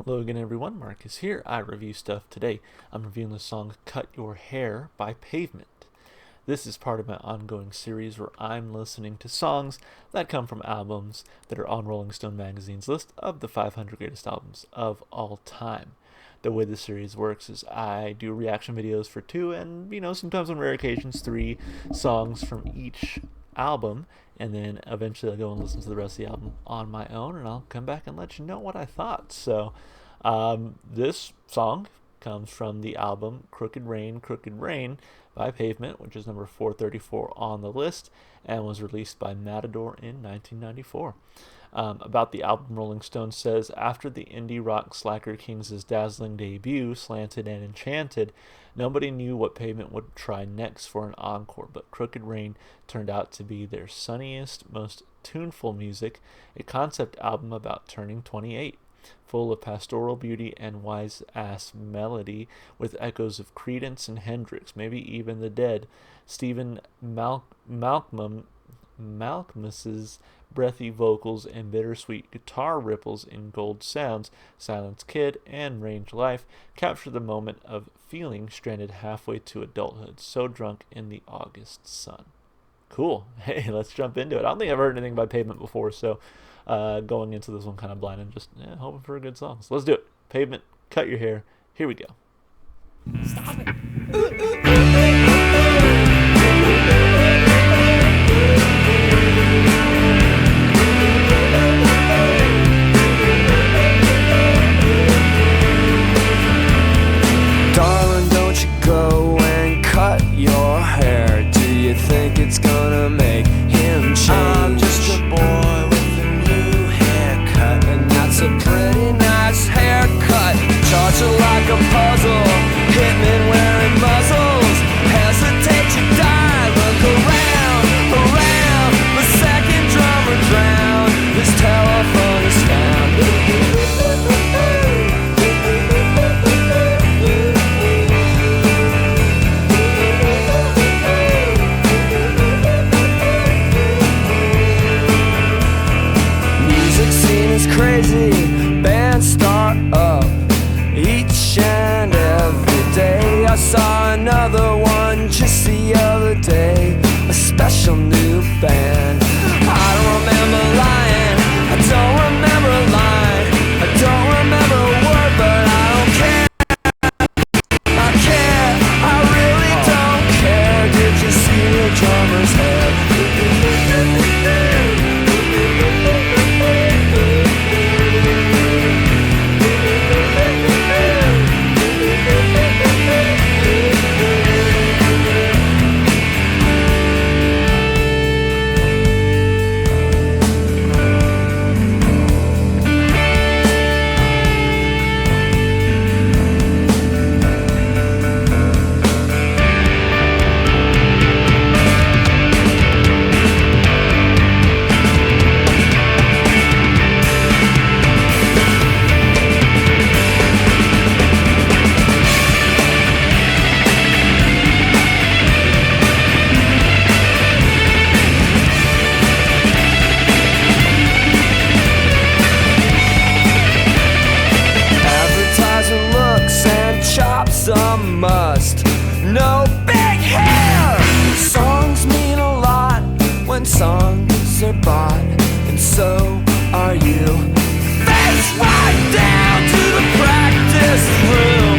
Hello again, everyone. Marcus here. I review stuff today. I'm reviewing the song Cut Your Hair by Pavement. This is part of my ongoing series where I'm listening to songs that come from albums that are on Rolling Stone magazine's list of the 500 greatest albums of all time. The way the series works is I do reaction videos for two and, sometimes on rare occasions, three songs from each album, and then eventually I'll go and listen to the rest of the album on my own, and I'll come back and let you know what I thought. So, this song comes from the album Crooked Rain by Pavement, which is number 434 on the list, and was released by Matador in 1994. About the album, Rolling Stone says, after the indie rock slacker Kings' dazzling debut, Slanted and Enchanted, nobody knew what Pavement would try next for an encore, but Crooked Rain turned out to be their sunniest, most tuneful music, a concept album about turning 28. Full of pastoral beauty and wise-ass melody, with echoes of Creedence and Hendrix, maybe even the Dead. Stephen Malkmus's breathy vocals and bittersweet guitar ripples in Gold Sounds, Silence Kid, and Range Life capture the moment of feeling stranded halfway to adulthood, so drunk in the August sun. Cool. Hey, let's jump into it. I don't think I've heard anything by Pavement before, so going into this one kind of blind and just hoping for a good song. So let's do it. Pavement, Cut Your Hair. Here we go. Stop it. Darling, don't you go and cut your hair. Do you think it's gonna make him change? I'm just a boy with a new haircut, and that's a pretty nice haircut. Charge it like a puzzle, hitmen wearing muzzles. Hesitate to die, look around, the second drummer drowned. This telephone is found. Music scene is crazy, bands start up each and every day. I saw another one just the other day, a special new band. I don't remember lying, I don't remember a line, I don't remember a word, but I don't care. I care, I really don't care. Did you see the drummer's hair? A must, no big hair. Songs mean a lot when songs are bought, and so are you. Face right down to the practice room.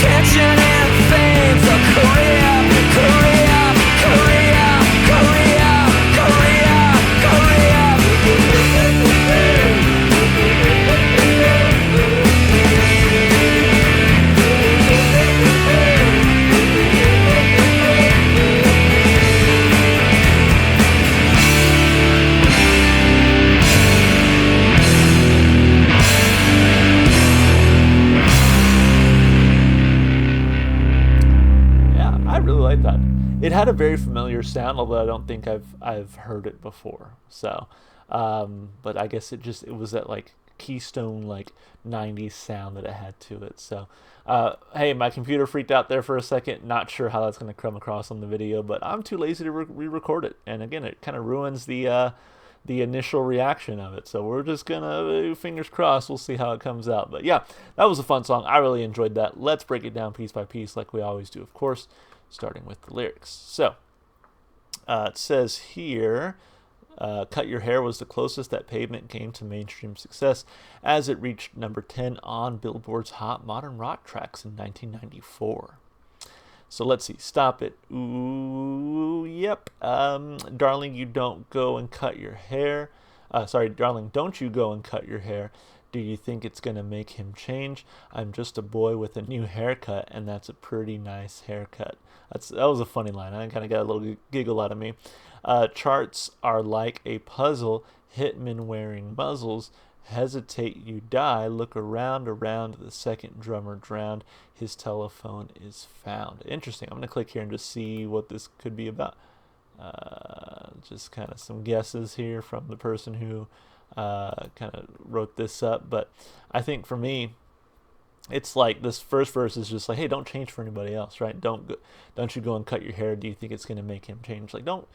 Tension and fame's a career. It had a very familiar sound, although I don't think I've heard it before. So, but I guess it was that like Keystone like 90s sound that it had to it. So, hey, my computer freaked out there for a second. Not sure how that's going to come across on the video, but I'm too lazy to re-record it. And again, it kind of ruins the the initial reaction of it. So we're just gonna fingers crossed. We'll see how it comes out. But yeah, that was a fun song. I really enjoyed that. Let's break it down piece by piece, like we always do, of course, starting with the lyrics. So it says here. Cut Your Hair was the closest that Pavement came to mainstream success, as it reached number 10 on Billboard's Hot Modern Rock Tracks in 1994. So let's see. Stop It. Ooh, yep. Darling, you don't go and cut your hair. Sorry, darling, don't you go and cut your hair. Do you think it's going to make him change? I'm just a boy with a new haircut, and that's a pretty nice haircut. That was a funny line. I kind of got a little giggle out of me. Charts are like a puzzle. Hitmen wearing muzzles. Hesitate, you die. Look around, the second drummer drowned. His telephone is found. Interesting. I'm going to click here and just see what this could be about. Just kind of some guesses here from the person who kind of wrote this up. But I think for me, it's like this first verse is just like, hey, don't change for anybody else, right? Don't you go and cut your hair. Do you think it's going to make him change? Like, don't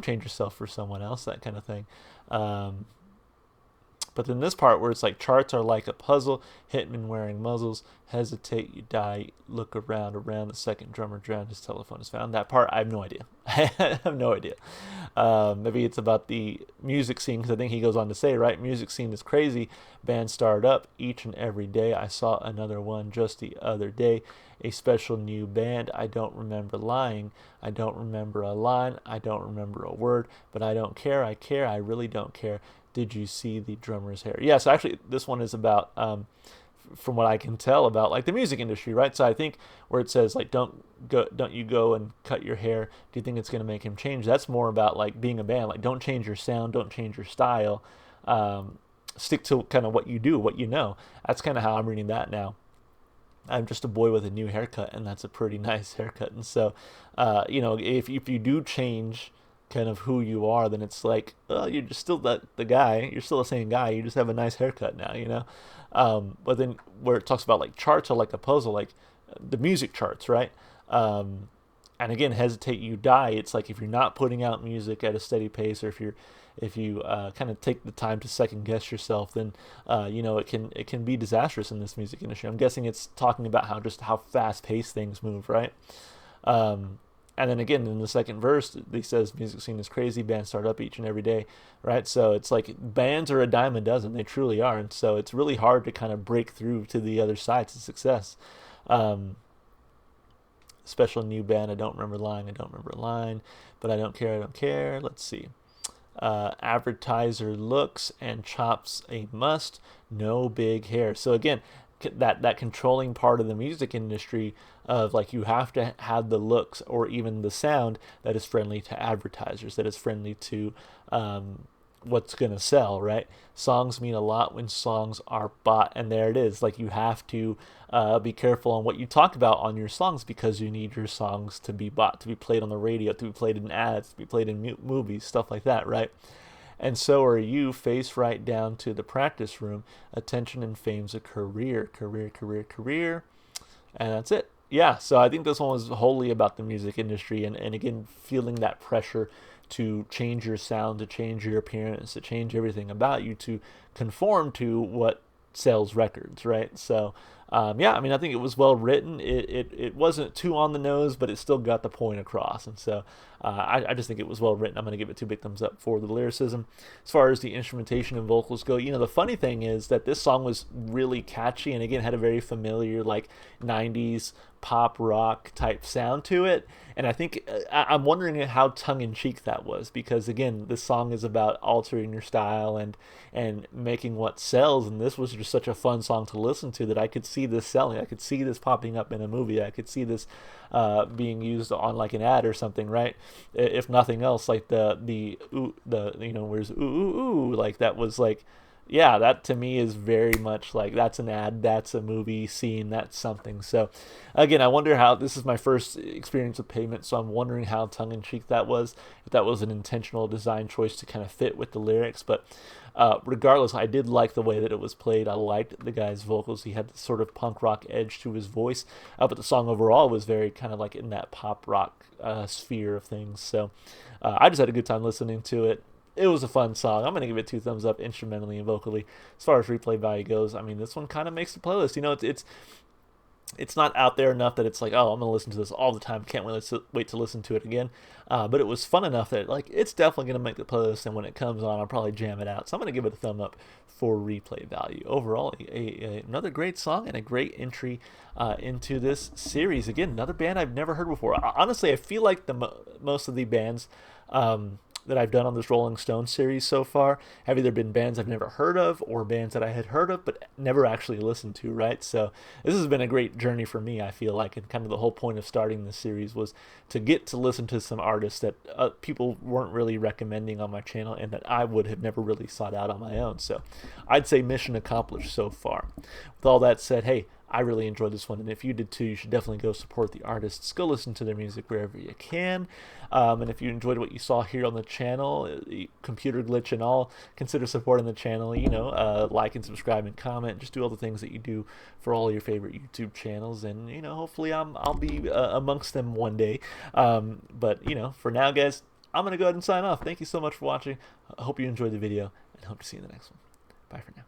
change yourself for someone else, that kind of thing. But then this part where it's like, charts are like a puzzle, hitmen wearing muzzles, hesitate, you die, look around, the second drummer drowned, his telephone is found. That part, I have no idea. I have no idea. Maybe it's about the music scene, because I think he goes on to say, right, music scene is crazy, bands start up each and every day. I saw another one just the other day, a special new band. I don't remember lying. I don't remember a line. I don't remember a word, but I don't care. I care. I really don't care. Did you see the drummer's hair? Yeah, so actually this one is about, from what I can tell, about like the music industry, right? So I think where it says like, don't you go and cut your hair. Do you think it's going to make him change? That's more about like being a band. Like, don't change your sound, don't change your style. Stick to kind of what you do, what you know. That's kind of how I'm reading that now. I'm just a boy with a new haircut, and that's a pretty nice haircut. And so, if you do change kind of who you are, then it's like, oh, you're just still the guy. You're still the same guy. You just have a nice haircut now, you know. But then where it talks about like charts are like a puzzle, like the music charts, right? And again, hesitate, you die. It's like if you're not putting out music at a steady pace, or if you kind of take the time to second guess yourself, then it can be disastrous in this music industry. I'm guessing it's talking about how fast paced things move, right? And then again, in the second verse, he says, music scene is crazy, bands start up each and every day, right? So it's like bands are a dime a dozen. They truly are. And so it's really hard to kind of break through to the other side to success. Special new band, I don't remember lying, I don't remember a line, but I don't care. Let's see. Advertiser looks and chops a must, no big hair. So again, that controlling part of the music industry of like, you have to have the looks or even the sound that is friendly to advertisers, that is friendly to what's going to sell, right? Songs mean a lot when songs are bought, and there it is. Like, you have to be careful on what you talk about on your songs, because you need your songs to be bought, to be played on the radio, to be played in ads, to be played in movies, stuff like that, right? And so are you, face right down to the practice room. Attention and fame's a career. And that's it. Yeah, so I think this one was wholly about the music industry, and again, feeling that pressure to change your sound, to change your appearance, to change everything about you, to conform to what sells records, right? So, I think it was well written. It wasn't too on the nose, but it still got the point across. And so I just think it was well written. I'm going to give it 2 big thumbs up for the lyricism. As far as the instrumentation and vocals go, the funny thing is that this song was really catchy, and again, had a very familiar like 90s pop rock type sound to it. And I think I'm wondering how tongue-in-cheek that was, because again, this song is about altering your style and making what sells, and this was just such a fun song to listen to that I could see this selling. I could see this popping up in a movie. I could see this being used on like an ad or something, right? If nothing else, like where's ooh ooh ooh, like that was like, yeah, that to me is very much like, that's an ad, that's a movie scene, that's something. So again, I wonder how, this is my first experience with Pavement, so I'm wondering how tongue-in-cheek that was, if that was an intentional design choice to kind of fit with the lyrics. But regardless, I did like the way that it was played. I liked the guy's vocals. He had this sort of punk rock edge to his voice, but the song overall was very kind of like in that pop rock sphere of things. So I just had a good time listening to it. it was a fun song. I'm going to give it 2 thumbs up instrumentally and vocally. As far as replay value goes, I mean, this one kind of makes the playlist. You know, it's not out there enough that it's like, oh, I'm gonna listen to this all the time. Can't wait to listen to it again. But it was fun enough that like it's definitely gonna make the playlist, and when it comes on, I'll probably jam it out. So I'm gonna give it a thumb up for replay value. Overall, another great song and a great entry into this series. Again, another band I've never heard before. Honestly, I feel like most of the bands that I've done on this Rolling Stone series so far have either been bands I've never heard of or bands that I had heard of but never actually listened to, right? So this has been a great journey for me, I feel like, and kind of the whole point of starting this series was to get to listen to some artists that people weren't really recommending on my channel and that I would have never really sought out on my own. So I'd say mission accomplished so far. With all that said, hey, I really enjoyed this one, and if you did too, you should definitely go support the artists. Go listen to their music wherever you can. And if you enjoyed what you saw here on the channel, computer glitch and all, consider supporting the channel. You know, like and subscribe and comment. Just do all the things that you do for all your favorite YouTube channels, and you know, hopefully I'll be amongst them one day. But you know, for now, guys, I'm gonna go ahead and sign off. Thank you so much for watching. I hope you enjoyed the video, and hope to see you in the next one. Bye for now.